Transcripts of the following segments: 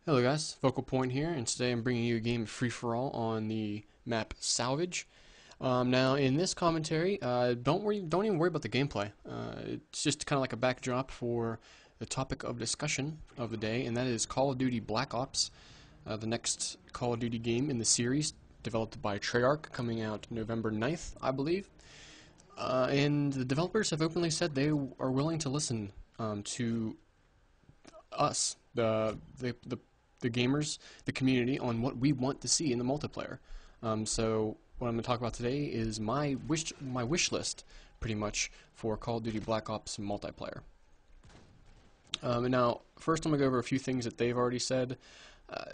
Hello guys, Focal Point here, and today I'm bringing you a game of free-for-all on the map Salvage. Now, in this commentary, don't even worry about the gameplay. It's just kind of like a backdrop for the topic of discussion of the day, and that is Call of Duty Black Ops, the next Call of Duty game in the series, developed by Treyarch, coming out November 9th, I believe. And the developers have openly said they are willing to listen to us, the gamers, the community, on what we want to see in the multiplayer. So what I'm going to talk about today is my wish list, pretty much, for Call of Duty Black Ops multiplayer. And now, first I'm going to go over a few things that they've already said.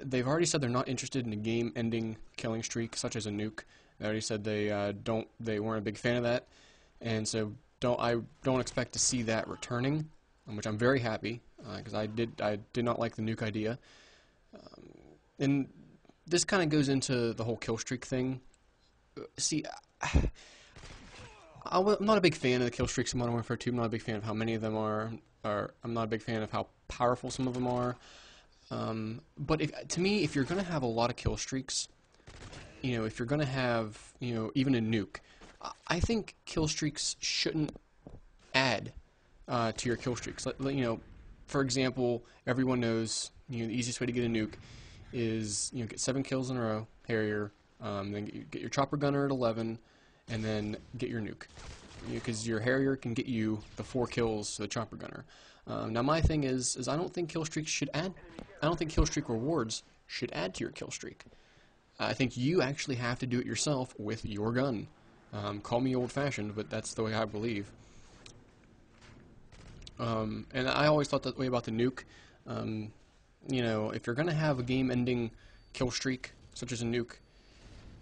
They've already said they're not interested in a game-ending killing streak, such as a nuke. They already said they weren't a big fan of that, and so I don't expect to see that returning, which I'm very happy, because I did not like the nuke idea. And this kind of goes into the whole kill streak thing. See, I'm not a big fan of the kill streaks in Modern Warfare 2. I'm not a big fan of how many of them are. I'm not a big fan of how powerful some of them are. But to me, if you're going to have a lot of kill streaks, if you're going to have, even a nuke, I think kill streaks shouldn't add to your kill streaks. For example, everyone knows the easiest way to get a nuke is get 7 kills in a row, Harrier, then get your chopper gunner at 11, and then get your nuke, because your Harrier can get you the 4 kills to the chopper gunner. Now my thing is I don't think kill streaks should add. I don't think kill streak rewards should add to your kill streak. I think you actually have to do it yourself with your gun. Call me old-fashioned, but that's the way I believe. And I always thought that way about the nuke. If you're going to have a game-ending kill streak, such as a nuke,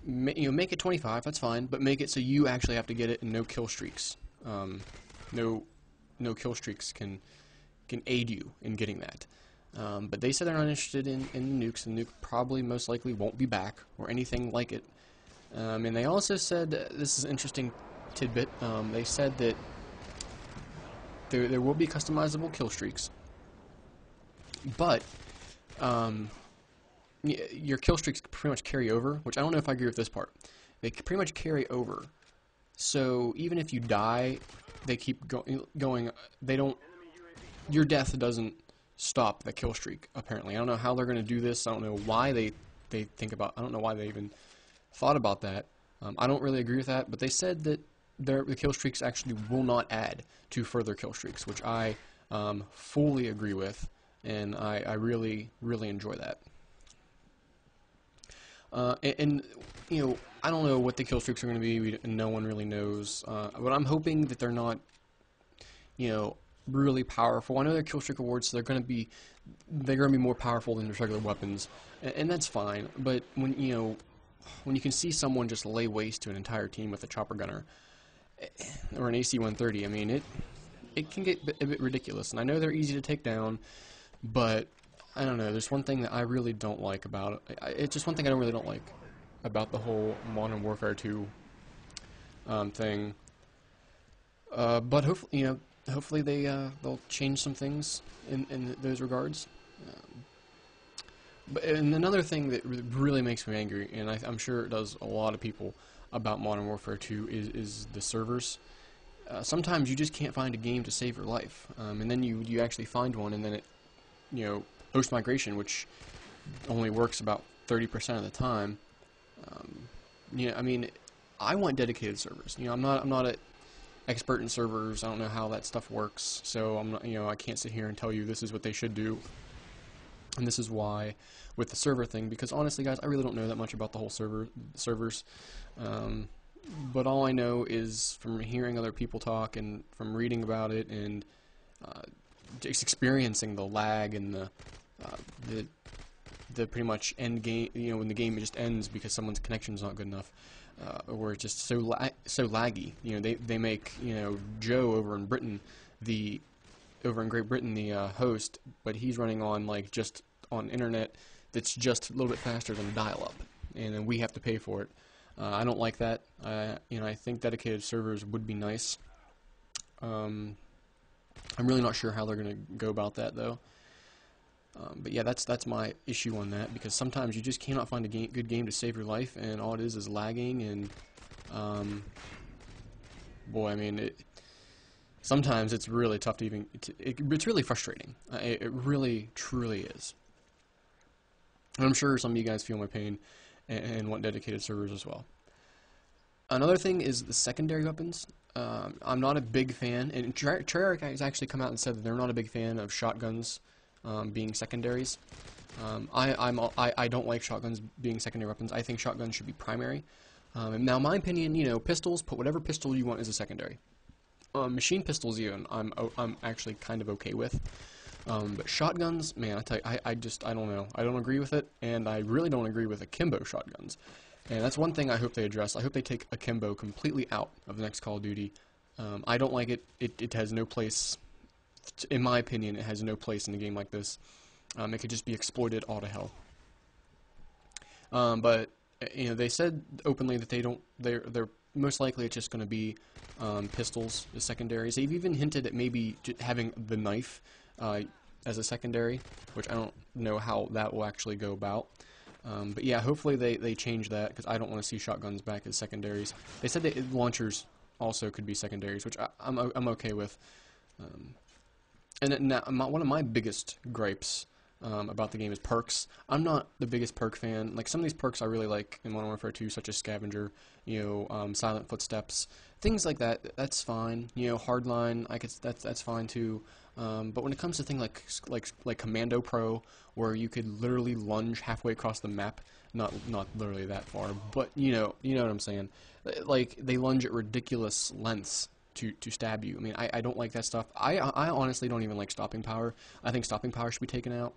make it 25, that's fine, but make it so you actually have to get it and no kill streaks. No kill streaks can aid you in getting that. But they said they're not interested in nukes. The nuke probably most likely won't be back, or anything like it. And they also said, this is an interesting tidbit, they said that there will be customizable kill streaks, but your kill streaks pretty much carry over, which I don't know if I agree with this part. They pretty much carry over, so even if you die, they keep going. They don't. Your death doesn't stop the kill streak. Apparently, I don't know how they're going to do this. I don't know why they think about. I don't know why they even thought about that. I don't really agree with that, but they said that the kill streaks actually will not add to further kill streaks, which I fully agree with, and I really, really enjoy that. And I don't know what the kill streaks are going to be. No one really knows, but I'm hoping that they're not, really powerful. I know they're kill streak awards, so they're going to be more powerful than their regular weapons, and that's fine. But when you can see someone just lay waste to an entire team with a chopper gunner or an AC-130, I mean, it can get a bit ridiculous. And I know they're easy to take down, but I don't know. There's one thing that I really don't like about it. It's just one thing I really don't like about the whole Modern Warfare 2 thing. But hopefully they'll change some things in those regards. And another thing that really makes me angry, and I'm sure it does a lot of people about Modern Warfare 2, is the servers. Sometimes you just can't find a game to save your life, and then you actually find one, and then it, post-migration, which only works about 30% of the time. I mean, I want dedicated servers. I'm not an expert in servers. I don't know how that stuff works, so I'm not. I can't sit here and tell you this is what they should do. And this is why, with the server thing, because honestly, guys, I really don't know that much about the whole servers. But all I know is from hearing other people talk and from reading about it and just experiencing the lag and the pretty much end game. When the game just ends because someone's connection is not good enough, or it's just so laggy. They make Joe over in Great Britain, the host, but he's running on just on internet that's just a little bit faster than dial-up, and then we have to pay for it. I don't like that. I think dedicated servers would be nice. I'm really not sure how they're going to go about that, though. But yeah, that's my issue on that, because sometimes you just cannot find a good game to save your life, and all it is lagging, and boy, I mean, sometimes it's really tough to even. It's really frustrating. It really, truly is. And I'm sure some of you guys feel my pain and want dedicated servers as well. Another thing is the secondary weapons. I'm not a big fan, and Treyarch has actually come out and said that they're not a big fan of shotguns being secondaries. I don't like shotguns being secondary weapons. I think shotguns should be primary. And now, my opinion, you know, pistols, put whatever pistol you want as a secondary. Machine pistols, even, I'm actually kind of okay with. But shotguns, man, I tell you, I don't know. I don't agree with it, and I really don't agree with akimbo shotguns. And that's one thing I hope they address. I hope they take akimbo completely out of the next Call of Duty. I don't like it. It has no place, in my opinion, it has no place in a game like this. It could just be exploited all to hell. But you know, they said openly that they're most likely it's just going to be pistols as secondaries. They've even hinted at maybe having the knife as a secondary, which I don't know how that will actually go about. But yeah, hopefully they change that, because I don't want to see shotguns back as secondaries. They said that launchers also could be secondaries, which I'm okay with. And now, one of my biggest gripes about the game is perks. I'm not the biggest perk fan. Like, some of these perks I really like in Modern Warfare 2, such as Scavenger, you know, Silent Footsteps, things like that. That's fine. You know, Hardline, that's fine too. But when it comes to things like Commando Pro, where you could literally lunge halfway across the map, not literally that far, but you know what I'm saying. Like, they lunge at ridiculous lengths to stab you. I mean, I don't like that stuff. I honestly don't even like stopping power. I think stopping power should be taken out.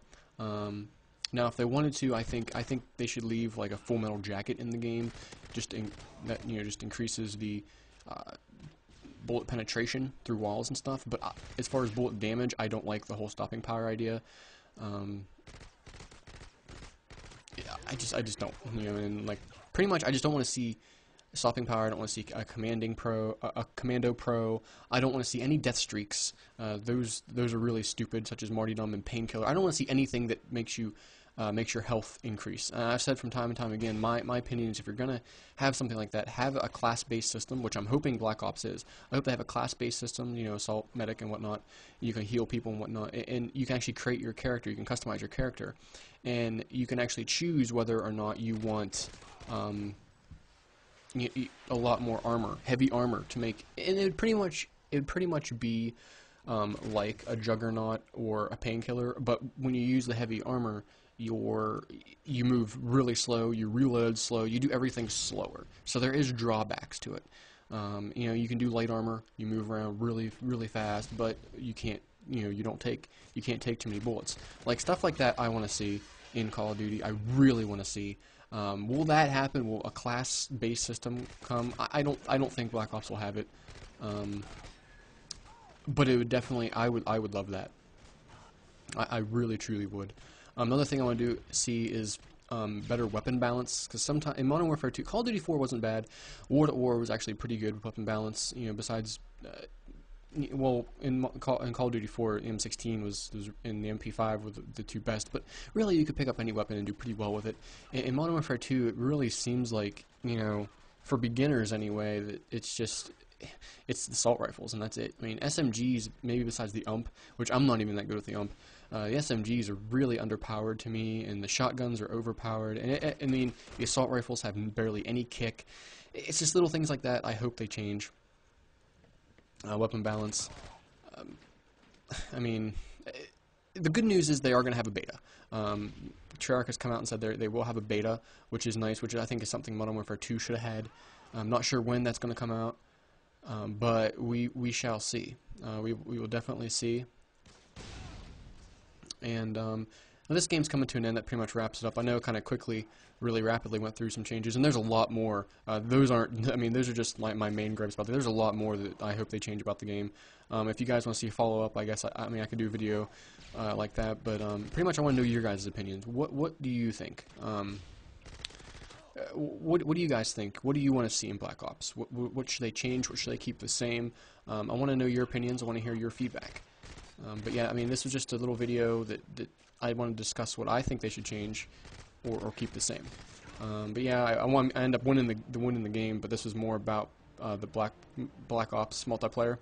Now, if they wanted to, I think they should leave like a Full Metal Jacket in the game, just increases the bullet penetration through walls and stuff. But as far as bullet damage, I don't like the whole stopping power idea. Yeah, I just don't, you know, and like pretty much I just don't want to see stopping power. I don't want to see a Commando Pro. I don't want to see any death streaks. Those are really stupid, such as Martyrdom and Painkiller. I don't want to see anything that makes your health increase. I've said from time and time again, my opinion is, if you're gonna have something like that, have a class-based system, which I'm hoping Black Ops is. I hope they have a class-based system, you know, assault, medic, and whatnot. You can heal people and whatnot, and you can actually create your character. You can customize your character, and you can actually choose whether or not you want a lot more armor, heavy armor, to make, and it would pretty much be like a Juggernaut or a Painkiller, but when you use the heavy armor, you move really slow, you reload slow, you do everything slower. So there is drawbacks to it. You know, you can do light armor, you move around really fast, but you can't, you can't take too many bullets. Like, stuff like that I want to see in Call of Duty. I really want to see. Will that happen? Will a class-based system come? I don't think Black Ops will have it. But it would definitely, I would love that. I really truly would. Another thing I want to see is better weapon balance, because sometimes in Modern Warfare 2, Call of Duty 4 wasn't bad. War at War was actually pretty good with weapon balance. You know, besides, well, in Call of Duty 4, the M16 was and the MP5 were the two best. But really, you could pick up any weapon and do pretty well with it. In Modern Warfare 2, it really seems like, you know, for beginners anyway, that it's the assault rifles, and that's it. I mean, SMGs, maybe besides the UMP, which I'm not even that good with the UMP, the SMGs are really underpowered to me, and the shotguns are overpowered, and I mean, the assault rifles have barely any kick. It's just little things like that I hope they change. Weapon balance. I mean, the good news is they are going to have a beta. Treyarch has come out and said they will have a beta, which is nice, which I think is something Modern Warfare 2 should have had. I'm not sure when that's going to come out. But we shall see. We will definitely see. And this game's coming to an end. That pretty much wraps it up. I know, kind of quickly, really rapidly went through some changes, and there's a lot more. Those aren't. I mean, those are just like my main gripes about it. There's a lot more that I hope they change about the game. If you guys want to see a follow-up, I guess I mean I could do a video like that. But pretty much I want to know your guys' opinions. What do you think? What do you guys think? What do you want to see in Black Ops? What should they change? What should they keep the same? I want to know your opinions. I want to hear your feedback. But yeah, I mean, this was just a little video that I want to discuss what I think they should change or keep the same. But yeah, I end up winning the game, but this was more about the Black Ops multiplayer.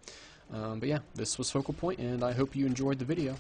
But yeah, this was Focal Point, and I hope you enjoyed the video.